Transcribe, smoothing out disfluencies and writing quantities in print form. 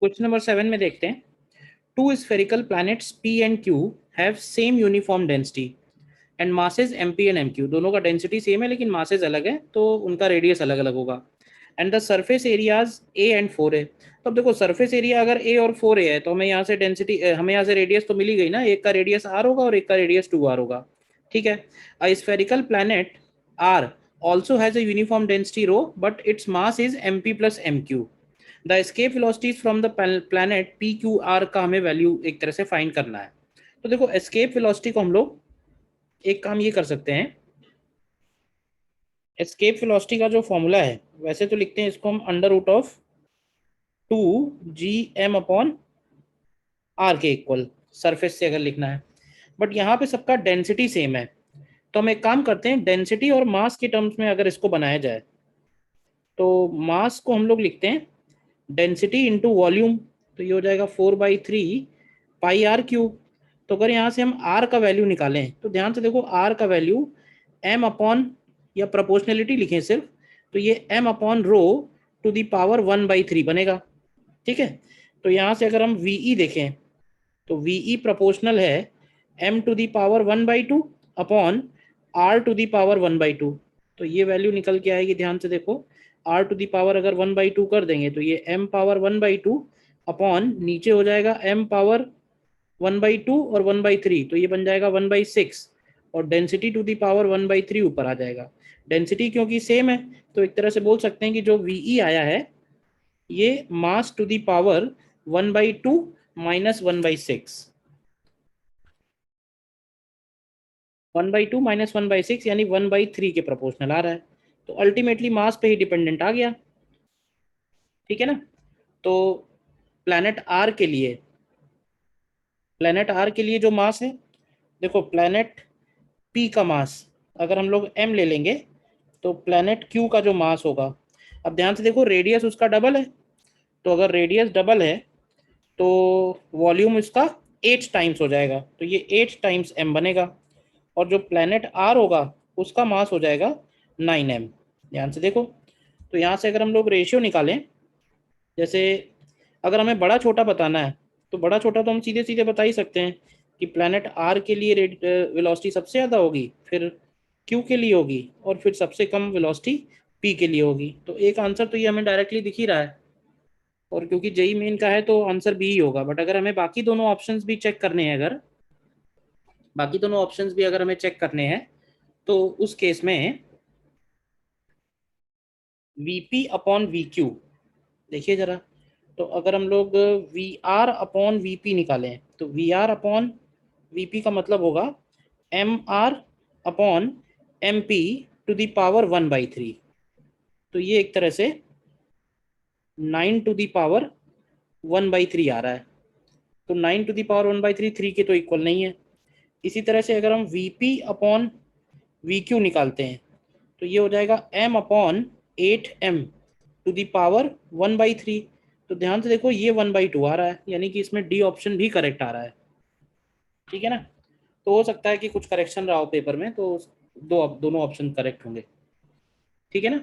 Question number 7 में देखते हैं, two spherical planets P and Q have same uniform density and masses MP and MQ। दोनों का density same है लेकिन मासेस अलग है, तो उनका रेडियस अलग अलग होगा। And the surface areas A and 4A। तो अब देखो सरफेस एरिया अगर A और 4A है तो हमें यहाँ से डेंसिटी, हमें यहाँ से रेडियस तो मिली गई ना, एक का रेडियस R होगा और एक का रेडियस 2R होगा। ठीक है। A spherical planet R also has a uniform density rho but its mass is MP plus MQ। The escape velocities from the planet PQR का हमें वैल्यू एक तरह से फाइंड करना है। तो देखो एस्केप वेलोसिटी को हम लोग एक काम ये कर सकते हैं, एस्केप वेलोसिटी का जो फॉर्मूला है वैसे तो लिखते हैं इसको हम अंडर रूट ऑफ 2GM/R के इक्वल, सरफेस से अगर लिखना है, बट यहाँ पे सबका डेंसिटी सेम है। तो हम एक काम करते हैं, डेंसिटी और मास के टर्म्स में अगर इसको बनाया जाए तो मास को हम लोग लिखते हैं डेंसिटी इंटू वॉल्यूम, तो ये हो जाएगा 4/3 πr क्यूब। तो अगर यहाँ से हम r का वैल्यू निकालें तो ध्यान से देखो r का वैल्यू m अपॉन, या प्रोपोर्शनलिटी लिखें सिर्फ, तो ये m upon rho to the power 1/3 बनेगा। ठीक है। तो यहाँ से अगर हम VE देखें तो VE प्रोपोर्शनल है m to the power 1/2 upon r to the power 1/2। तो ये वैल्यू निकल के आएगी, ध्यान से देखो, r टू दी पावर अगर 1/2 कर देंगे तो ये m पावर 1/2 अपॉन नीचे हो जाएगा m पावर 1/2 और 1/3, तो ये बन जाएगा 1/6, और डेंसिटी टू दी पावर 1/3 ऊपर आ जाएगा। डेंसिटी क्योंकि सेम है तो एक तरह से बोल सकते हैं कि जो VE आया है ये mass to the power 1/2 minus 1/6, 1/2 minus 1/6 यानी 1/3 के प्रोपोर्शनल आ रहा है। तो अल्टीमेटली मास पे ही डिपेंडेंट आ गया। ठीक है ना। तो प्लैनेट आर के लिए, प्लैनेट आर के लिए जो मास है, देखो प्लैनेट पी का मास अगर हम लोग m ले लेंगे तो प्लैनेट क्यू का जो मास होगा, अब ध्यान से देखो रेडियस उसका डबल है, तो अगर रेडियस डबल है तो वॉल्यूम इसका 8 टाइम्स हो जाएगा, तो ये 8 टाइम्स m बनेगा। और जो प्लैनेट आर होगा उसका मास हो जाएगा 9m। ध्यान से देखो, तो यहाँ से अगर हम लोग रेशियो निकालें, जैसे अगर हमें बड़ा छोटा बताना है तो बड़ा छोटा तो हम सीधे सीधे बता ही सकते हैं कि प्लैनेट आर के लिए वेलोसिटी सबसे ज़्यादा होगी, फिर क्यू के लिए होगी, और फिर सबसे कम वेलोसिटी पी के लिए होगी। तो एक आंसर तो ये हमें डायरेक्टली दिख ही रहा है, और क्योंकि जेई मेन का है तो आंसर बी ही होगा। बट अगर हमें बाकी दोनों ऑप्शंस भी चेक करने हैं, अगर बाकी दोनों ऑप्शंस भी अगर हमें चेक करने हैं तो उस केस में VP अपॉन VQ, देखिए जरा, तो अगर हम लोग VR अपॉन VP निकालें तो VR अपॉन VP का मतलब होगा MR upon MP to the power 1/3। तो ये एक तरह से 9 टू दी पावर 1/3 आ रहा है। तो 9 टू दी पावर 1/3 3 के तो इक्वल नहीं है। इसी तरह से अगर हम VP अपॉन VQ निकालते हैं तो ये हो जाएगा m upon 8m to the power 1/3। तो ध्यान से देखो ये 1/2 आ रहा है, यानी कि इसमें डी ऑप्शन भी करेक्ट आ रहा है। ठीक है ना। तो हो सकता है कि कुछ करेक्शन रहा हो पेपर में, तो दोनों ऑप्शन करेक्ट होंगे। ठीक है ना।